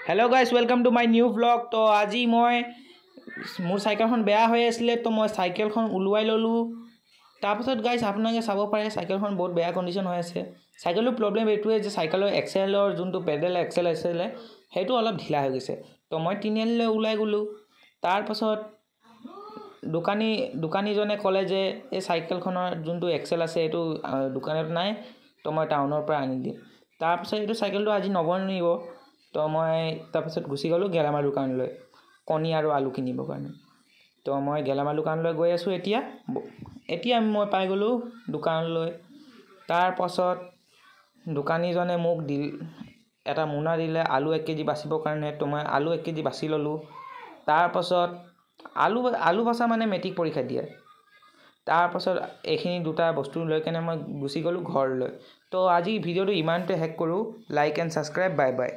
Hello guys welcome to my new vlog. तो आज मैं मोर साइकेलखन बेया हो आছিলে तो मैं साइकेलखन उलुवाई ललु। तारपाছত गाइस आपनाके चाब पारे साइकेलखन बहुत बेया कन्डिशन হৈ আছে। साइकेलर प्रॉब्लम एटुए जे साइकेलर एक्सेलर जोंतो पेडल एक्सेल आছিলে हेतु अलप ढिला হৈ গৈছে। तो मैं तिनिआलिले उলাই गलु। तारपाছত दुकानीजने कले जे ए साइकेलखনৰ जोंतो एक्सेल আছে एटु दुकाনত নাই तो मैं टाउনৰ পৰা আনি দিম। तारपाছত एटु साइकेलটো আজি नबनिব। तो मैं तारपाছত गुसी गलो गेलामाल दुकानলৈ कणी আৰু आलू किनिবৰ কাৰণে। तो मैं गेलामाल दुकानলৈ গৈ আছো এতিয়া মই পাই গলো दुकानলৈ। तारपाছত दुकानीजने মোক এটা মুনা দিলে आलू 1 केजी बासिবৰ কাৰণে। तो मैं आलू 1 केजी बासि ললো। तारपाছত आलू बासा মানে মেট্ৰিক পৰীক্ষা দিয়ে। तारपाছত এখিনি দুটা বস্তু লৈ কেনে মই গুছি গলো ঘৰলৈ। तो আজি ভিডিওটো ইমানতে হেক কৰো। Like and subscribe. Bye bye.